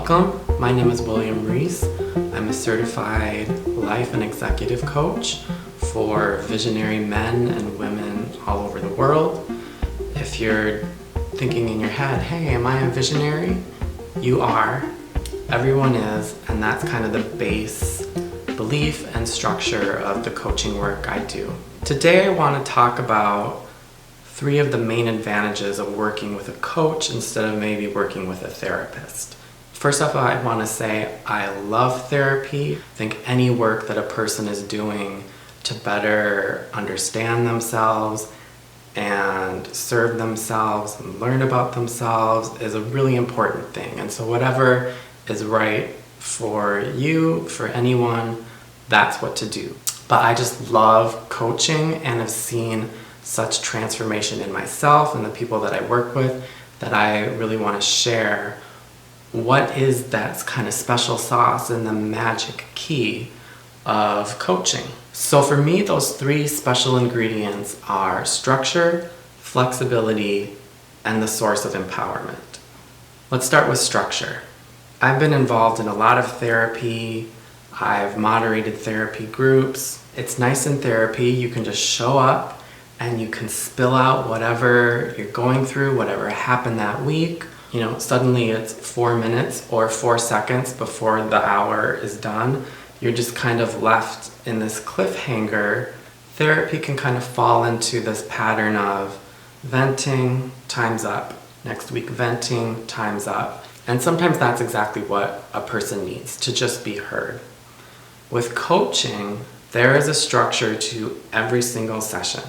Welcome, my name is William Reese. I'm a certified life and executive coach for visionary men and women all over the world. If you're thinking in your head, hey, am I a visionary? You are. Everyone is, and that's kind of the base belief and structure of the coaching work I do. Today I want to talk about 3 of the main advantages of working with a coach instead of maybe working with a therapist. First off, I want to say I love therapy. I think any work that a person is doing to better understand themselves and serve themselves and learn about themselves is a really important thing. And so whatever is right for you, for anyone, that's what to do. But I just love coaching and have seen such transformation in myself and the people that I work with that I really want to share what is that kind of special sauce and the magic key of coaching. So for me, those 3 special ingredients are structure, flexibility, and the source of empowerment. Let's start with structure. I've been involved in a lot of therapy. I've moderated therapy groups. It's nice in therapy. You can just show up and you can spill out whatever you're going through, whatever happened that week. You know, suddenly it's 4 minutes or 4 seconds before the hour is done. You're just kind of left in this cliffhanger. Therapy can kind of fall into this pattern of venting, time's up. Next week, venting, time's up. And sometimes that's exactly what a person needs, to just be heard. With coaching, there is a structure to every single session.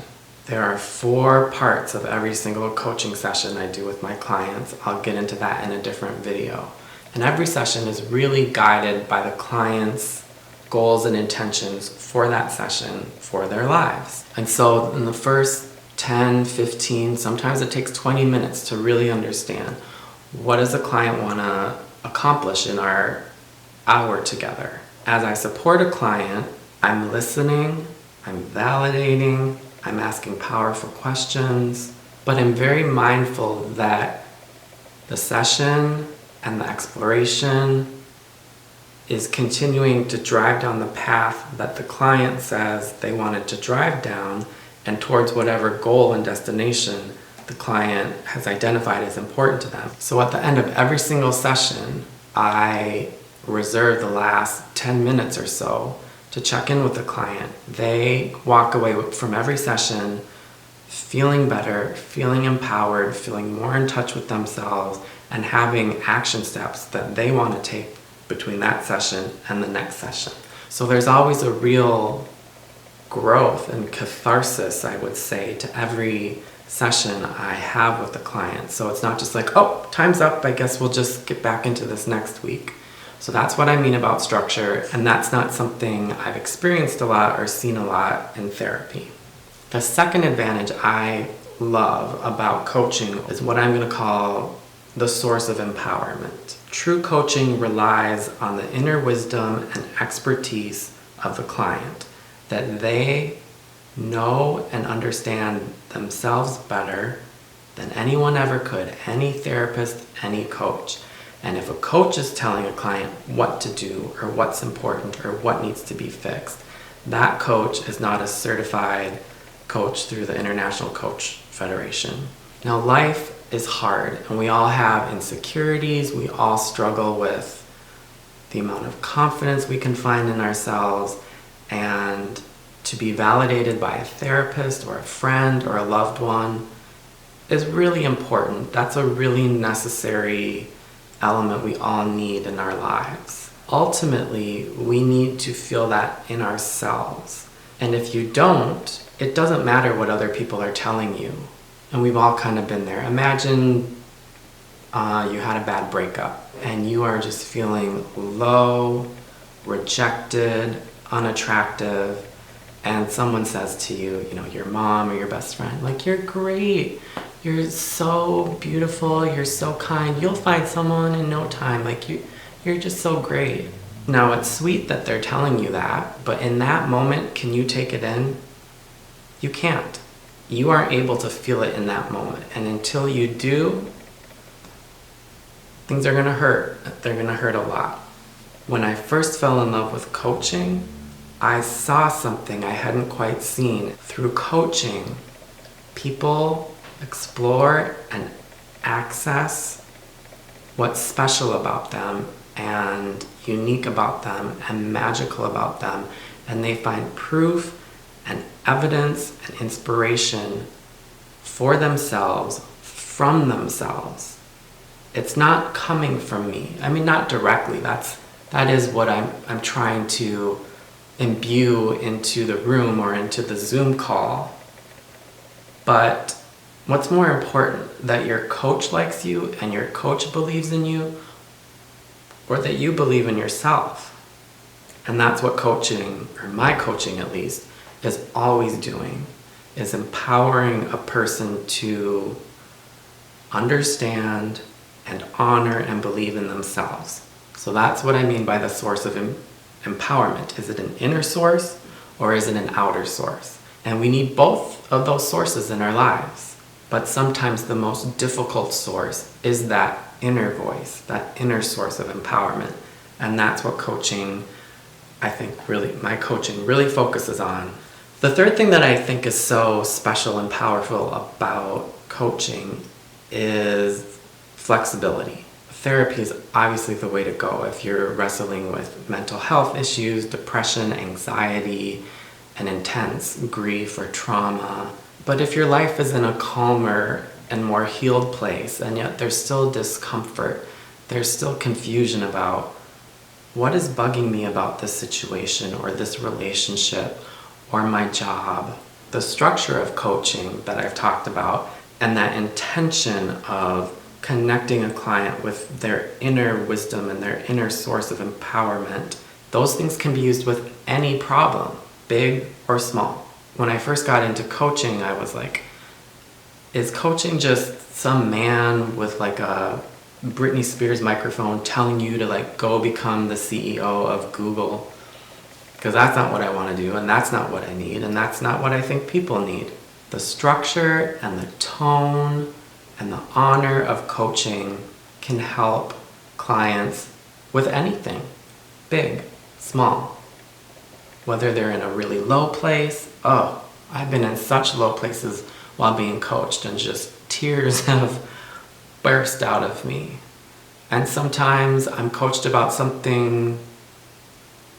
There are 4 parts of every single coaching session I do with my clients. I'll get into that in a different video. And every session is really guided by the client's goals and intentions for that session, for their lives. And so in the first 10, 15, sometimes it takes 20 minutes to really understand what does the client want to accomplish in our hour together. As I support a client, I'm listening, I'm validating, I'm asking powerful questions, but I'm very mindful that the session and the exploration is continuing to drive down the path that the client says they wanted to drive down and towards whatever goal and destination the client has identified as important to them. So at the end of every single session, I reserve the last 10 minutes or so to check in with the client. They walk away from every session feeling better, feeling empowered, feeling more in touch with themselves, and having action steps that they want to take between that session and the next session. So there's always a real growth and catharsis, I would say, to every session I have with the client. So it's not just like, oh, time's up, I guess we'll just get back into this next week. So that's what I mean about structure, and that's not something I've experienced a lot or seen a lot in therapy. The second advantage I love about coaching is what I'm going to call the source of empowerment. True coaching relies on the inner wisdom and expertise of the client, that they know and understand themselves better than anyone ever could, any therapist, any coach. And if a coach is telling a client what to do or what's important or what needs to be fixed, that coach is not a certified coach through the International Coach Federation. Now, life is hard and we all have insecurities. We all struggle with the amount of confidence we can find in ourselves, and to be validated by a therapist or a friend or a loved one is really important. That's a really necessary element we all need in our lives. Ultimately, we need to feel that in ourselves. And if you don't, it doesn't matter what other people are telling you. And we've all kind of been there. Imagine you had a bad breakup and you are just feeling low, rejected, unattractive, and someone says to you, you know, your mom or your best friend, like, you're great. You're so beautiful, you're so kind, you'll find someone in no time, like you're just so great. Now it's sweet that they're telling you that, but in that moment, can you take it in? You can't. You aren't able to feel it in that moment, and until you do, things are gonna hurt. They're gonna hurt a lot. When I first fell in love with coaching, I saw something I hadn't quite seen. Through coaching, people explore and access what's special about them and unique about them and magical about them, and they find proof and evidence and inspiration for themselves, from themselves. It's not coming from me. I mean, not directly. That is what I'm trying to imbue into the room or into the Zoom call. But what's more important, that your coach likes you and your coach believes in you, or that you believe in yourself? And that's what coaching, or my coaching at least, is always doing, is empowering a person to understand and honor and believe in themselves. So that's what I mean by the source of empowerment. Is it an inner source or is it an outer source? And we need both of those sources in our lives. But sometimes the most difficult source is that inner voice, that inner source of empowerment. And that's what coaching, I think my coaching really focuses on. The third thing that I think is so special and powerful about coaching is flexibility. Therapy is obviously the way to go if you're wrestling with mental health issues, depression, anxiety, and intense grief or trauma. But if your life is in a calmer and more healed place, and yet there's still discomfort, there's still confusion about what is bugging me about this situation or this relationship or my job, the structure of coaching that I've talked about, and that intention of connecting a client with their inner wisdom and their inner source of empowerment, those things can be used with any problem, big or small. When I first got into coaching, I was like, is coaching just some man with like a Britney Spears microphone telling you to like go become the CEO of Google? Because that's not what I want to do, and that's not what I need, and that's not what I think people need. The structure and the tone and the honor of coaching can help clients with anything, big, small. Whether they're in a really low place, I've been in such low places while being coached and just tears have burst out of me. And sometimes I'm coached about something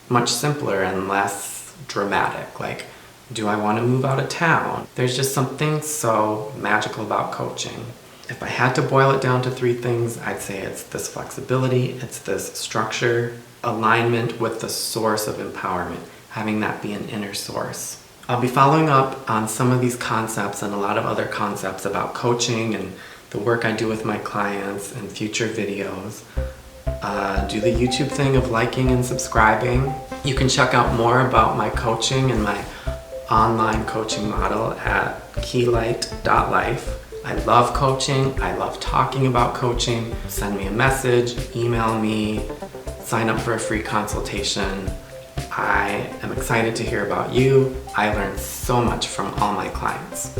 much simpler and less dramatic, like, do I want to move out of town? There's just something so magical about coaching. If I had to boil it down to 3 things, I'd say it's this flexibility, it's this structure, alignment with the source of empowerment, having that be an inner source. I'll be following up on some of these concepts and a lot of other concepts about coaching and the work I do with my clients in future videos. Do the YouTube thing of liking and subscribing. You can check out more about my coaching and my online coaching model at keylight.life. I love coaching. I love talking about coaching. Send me a message, email me, sign up for a free consultation. I am excited to hear about you. I learned so much from all my clients.